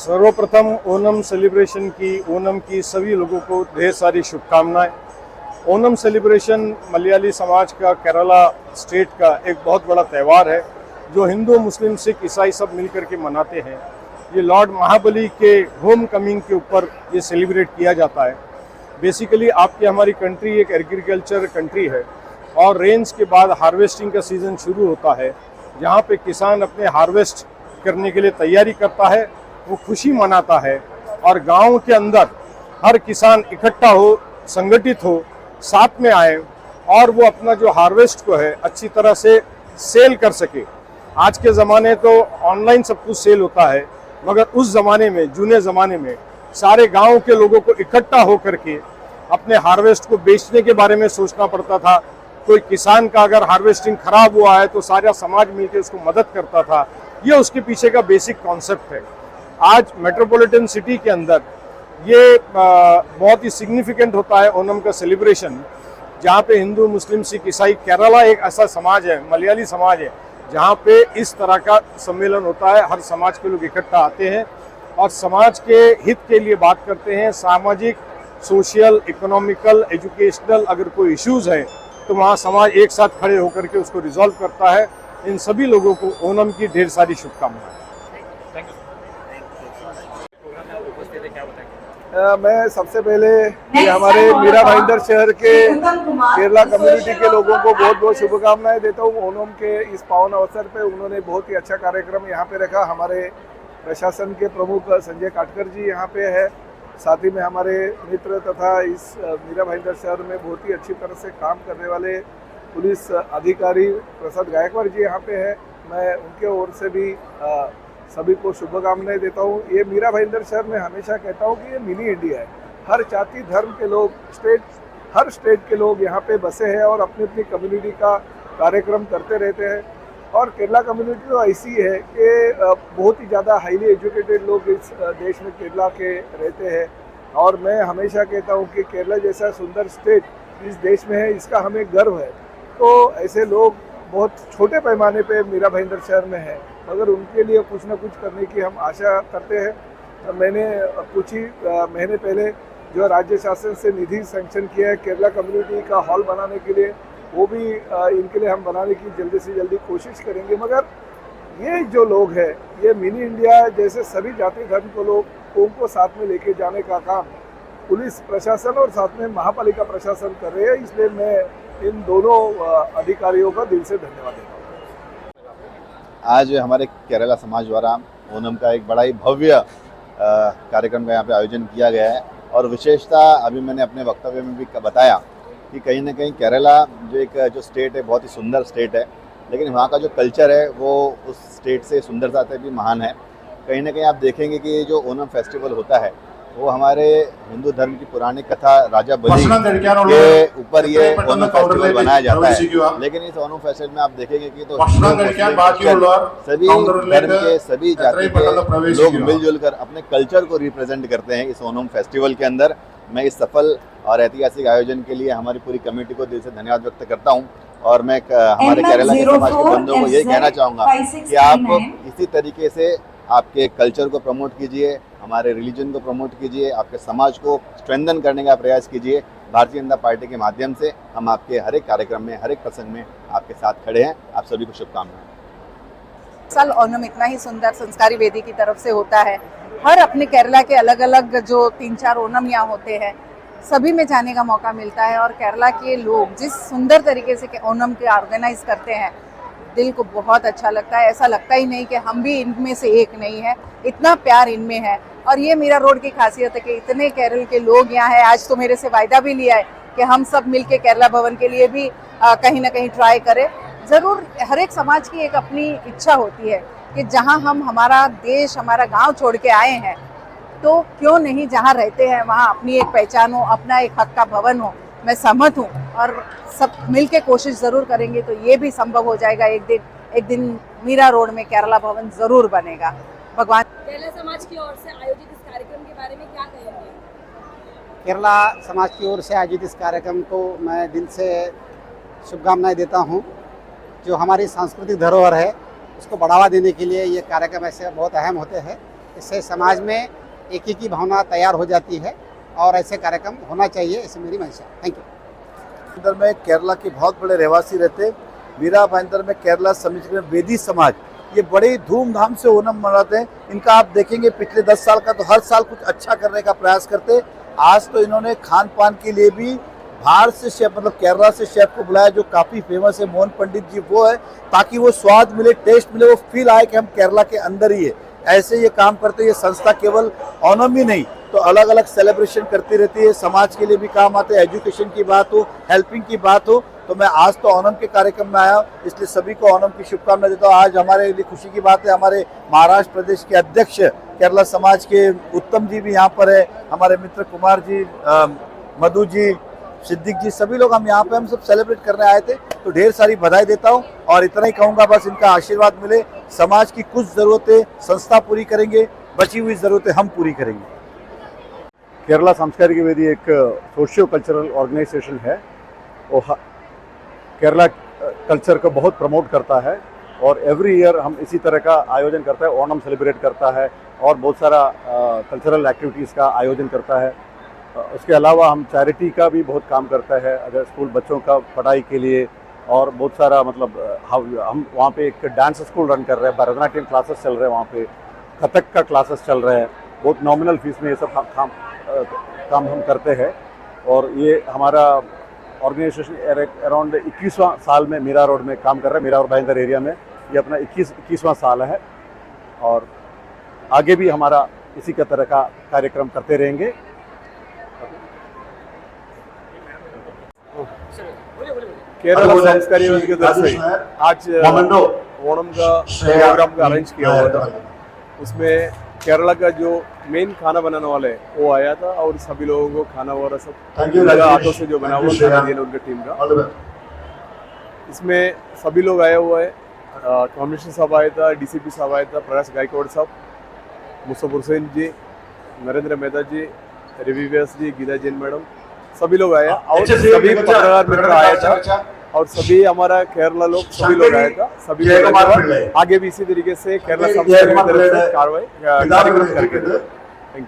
सर्वप्रथम ओनम सेलिब्रेशन की ओनम की सभी लोगों को ढेर सारी शुभकामनाएं। ओनम सेलिब्रेशन मलयाली समाज का, केरला स्टेट का एक बहुत बड़ा त्यौहार है जो हिंदू, मुस्लिम, सिख, ईसाई सब मिलकर के मनाते हैं। ये लॉर्ड महाबली के होम कमिंग के ऊपर ये सेलिब्रेट किया जाता है। बेसिकली आपकी हमारी कंट्री एक एग्रीकल्चर कंट्री है और रेंज के बाद हार्वेस्टिंग का सीज़न शुरू होता है, जहाँ पे किसान अपने हार्वेस्ट करने के लिए तैयारी करता है, वो खुशी मनाता है और गांव के अंदर हर किसान इकट्ठा हो, संगठित हो, साथ में आए और वो अपना जो हार्वेस्ट को है अच्छी तरह से सेल कर सके। आज के ज़माने तो ऑनलाइन सब कुछ सेल होता है, मगर उस ज़माने में, जूने ज़माने में सारे गांव के लोगों को इकट्ठा होकर के अपने हार्वेस्ट को बेचने के बारे में सोचना पड़ता था। कोई किसान का अगर हार्वेस्टिंग खराब हुआ है तो सारा समाज मिलकर उसको मदद करता था। ये उसके पीछे का बेसिक कॉन्सेप्ट है। आज मेट्रोपॉलिटन सिटी के अंदर ये बहुत ही सिग्निफिकेंट होता है ओनम का सेलिब्रेशन, जहाँ पे हिंदू, मुस्लिम, सिख, ईसाई, केरला एक ऐसा समाज है, मलयाली समाज है, जहाँ पे इस तरह का सम्मेलन होता है। हर समाज के लोग इकट्ठा आते हैं और समाज के हित के लिए बात करते हैं। सामाजिक, सोशल, इकोनॉमिकल, एजुकेशनल अगर कोई इश्यूज़ हैं तो वहाँ समाज एक साथ खड़े होकर के उसको रिजॉल्व करता है। इन सभी लोगों को ओनम की ढेर सारी शुभकामनाएं। मैं सबसे पहले ये हमारे मीरा भाईंदर शहर के केरला कम्युनिटी के लोगों को बहुत बहुत शुभकामनाएं देता हूँ। ओनम के इस पावन अवसर पे उन्होंने बहुत ही अच्छा कार्यक्रम यहाँ पे रखा। हमारे प्रशासन के प्रमुख संजय काटकर जी यहाँ पे है, साथ ही में हमारे मित्र तथा इस मीरा भाईंदर शहर में बहुत ही अच्छी तरह से काम करने वाले पुलिस अधिकारी प्रसाद गायकवाड़ जी यहाँ पे है। मैं उनके ओर से भी सभी को शुभकामनाएं देता हूँ। ये मीरा भाईंदर शहर में हमेशा कहता हूँ कि ये मिनी इंडिया है। हर जाति धर्म के लोग, हर स्टेट के लोग यहाँ पे बसे हैं और अपनी अपनी कम्युनिटी का कार्यक्रम करते रहते हैं। और केरला कम्युनिटी तो ऐसी है कि बहुत ही ज़्यादा हाईली एजुकेटेड लोग इस देश में केरला के रहते हैं। और मैं हमेशा कहता हूँ कि केरला जैसा सुंदर स्टेट इस देश में है, इसका हमें गर्व है। तो ऐसे लोग बहुत छोटे पैमाने पे मीरा भाईंदर शहर में है, मगर उनके लिए कुछ ना कुछ करने की हम आशा करते हैं। मैंने कुछ ही महीने पहले जो राज्य शासन से निधि सैंक्शन किया है केरला कम्युनिटी का हॉल बनाने के लिए, वो भी इनके लिए हम बनाने की जल्दी से जल्दी कोशिश करेंगे। मगर ये जो लोग हैं, ये मिनी इंडिया जैसे सभी जाति धर्म को लोगों को साथ में लेके जाने का काम पुलिस प्रशासन और साथ में महापालिका प्रशासन कर रहे हैं। इसलिए मैं इन दोनों अधिकारियों का दिल से धन्यवाद देता हूँ। आज हमारे केरला समाज द्वारा ओनम का एक बड़ा ही भव्य कार्यक्रम का यहाँ पे आयोजन किया गया है। और विशेषता अभी मैंने अपने वक्तव्य में भी बताया कि कहीं ना कहीं केरला जो स्टेट है, बहुत ही सुंदर स्टेट है, लेकिन वहाँ का जो कल्चर है वो उस स्टेट से सुंदरता से भी महान है। कहीं ना कहीं आप देखेंगे कि जो ओनम फेस्टिवल होता है वो हमारे हिंदू धर्म की पुरानी कथा राजा बलि के ऊपर ये ओनम फेस्टिवल बनाया जाता है। लेकिन इस ओनम फेस्टिवल में आप देखेंगे कि तो सभी धर्म के, सभी जाति के लोग मिलजुल कर अपने कल्चर को रिप्रेजेंट करते हैं इस ओनम फेस्टिवल के अंदर। मैं इस सफल और ऐतिहासिक आयोजन के लिए हमारी पूरी कमेटी को दिल से धन्यवाद व्यक्त करता हूँ। और मैं हमारे केरला के समाज के बंधुओं को यही कहना चाहूँगा कि आप इसी तरीके से आपके कल्चर को प्रमोट कीजिए, हमारे रिलीजन को प्रमोट कीजिए, आपके समाज को स्ट्रेंथन करने का प्रयास कीजिए। भारतीय जनता पार्टी के माध्यम से हम आपके हर एक कार्यक्रम में, हर एक प्रसंग में आपके साथ खड़े हैं। आप सभी को शुभकामनाएं। साल ओनम इतना ही सुंदर संस्कारी वेदी की तरफ से होता है। हर अपने केरला के अलग अलग जो 3-4 ओनम यहाँ होते हैं, सभी में जाने का मौका मिलता है। और केरला के लोग जिस सुंदर तरीके से ओनम के ऑर्गेनाइज करते हैं, दिल को बहुत अच्छा लगता है। ऐसा लगता ही नहीं कि हम भी इनमें से एक नहीं है, इतना प्यार इनमें है। और ये मीरा रोड की खासियत है कि इतने केरल के लोग यहाँ हैं। आज तो मेरे से वायदा भी लिया है कि हम सब मिलके केरला भवन के लिए भी कहीं ना कहीं ट्राई करें। ज़रूर हर एक समाज की एक अपनी इच्छा होती है कि जहाँ हम हमारा देश, हमारा गांव छोड़ के आए हैं, तो क्यों नहीं जहाँ रहते हैं वहाँ अपनी एक पहचान हो, अपना एक हक का भवन हो। मैं सहमत हूँ और सब मिलके कोशिश ज़रूर करेंगे तो ये भी संभव हो जाएगा। एक दिन मीरा रोड में केरला भवन ज़रूर बनेगा। भगवान। केरला समाज की ओर से आयोजित इस कार्यक्रम के बारे में क्या कहेंगे? केरला समाज की ओर से आयोजित इस कार्यक्रम को मैं दिल से शुभकामनाएं देता हूँ। जो हमारी सांस्कृतिक धरोहर है उसको बढ़ावा देने के लिए ये कार्यक्रम ऐसे बहुत अहम होते हैं। इससे समाज में एक की भावना तैयार हो जाती है और ऐसे कार्यक्रम होना चाहिए, ऐसी मेरी मंशा। Thank you. भाईंदर में केरला के बहुत बड़े रहवासी रहते। मीरा भाईंदर में केरला समिति में वेदी समाज ये बड़े धूमधाम से ओणम मनाते हैं। इनका आप देखेंगे पिछले 10 साल का तो हर साल कुछ अच्छा करने का प्रयास करते। आज तो इन्होंने खान पान के लिए भी बाहर से शेफ मतलब केरला से शेफ को बुलाया जो काफ़ी फेमस है, मोहन पंडित जी, वो है, ताकि वो स्वाद मिले, टेस्ट मिले, वो फील आए कि हम केरला के अंदर ही है। ऐसे ये काम करते। ये संस्था केवल ओणम ही नहीं तो अलग अलग सेलिब्रेशन करती रहती है, समाज के लिए भी काम आते हैं। एजुकेशन की बात हो, हेल्पिंग की बात हो, तो मैं आज तो ओणम के कार्यक्रम में आया, इसलिए सभी को ओणम की शुभकामनाएं देता हूँ। आज हमारे लिए खुशी की बात है, हमारे महाराष्ट्र प्रदेश के अध्यक्ष केरला समाज के उत्तम जी भी यहाँ पर है, हमारे मित्र कुमार जी, मधु जी, सिद्दीक जी, सभी लोग हम यहाँ पे हम सब सेलिब्रेट करने आए थे। तो ढेर सारी बधाई देता हूँ और इतना ही कहूँगा, बस इनका आशीर्वाद मिले। समाज की कुछ ज़रूरतें संस्था पूरी करेंगे, बची हुई ज़रूरतें हम पूरी करेंगे। केरला सांस्कृतिक वेदी एक सोशियो कल्चरल ऑर्गेनाइजेशन है। वो केरला कल्चर को बहुत प्रमोट करता है और एवरी ईयर हम इसी तरह का आयोजन करता है। ओणम सेलिब्रेट करता है और बहुत सारा कल्चरल एक्टिविटीज़ का आयोजन करता है। उसके अलावा हम चैरिटी का भी बहुत काम करता है, अगर स्कूल बच्चों का पढ़ाई के लिए, और बहुत सारा मतलब हम वहाँ पे एक डांस स्कूल रन कर रहे हैं, भरतनाट्यम क्लासेस चल रहे हैं वहाँ पे, कथक का क्लासेस चल रहे हैं। बहुत नॉमिनल फीस में ये सब काम हम करते हैं। और ये हमारा ऑर्गेनाइजेशन अराउंड 21वां साल में मीरा रोड में काम कर रहा है, मीरा और भाईंदर एरिया में। ये अपना 21वां साल है और आगे भी हमारा इसी का तरह का कार्यक्रम करते रहेंगे। केरला सांस्कृतिक वेदी की तरफ से आज ओणम का प्रोग्राम का अरेंज किया हुआ था। उसमें केरला का जो मेन खाना बनाने वाले वो आया था और सभी लोगों को खाना वगैरह सब हाथों से जो बना हुआ खाना दिया उनके टीम का। इसमें सभी लोग आए हुए हैं। कमिश्नर साहब आया था, डीसीपी साहब आया था, प्रकाश गायकवाड़ साहब, मुस्तफा हुसैन जी, नरेंद्र मेहता जी, रवि व्यास जी, गीता जैन मैडम, सभी लोग आए और सभी पत्रकार मित्र आया था और सभी हमारा केरला लोग सभी लोग आया था। सभी लोग आगे भी इसी तरीके से केरला संस्कृति की तरफ से कार्यक्रम करके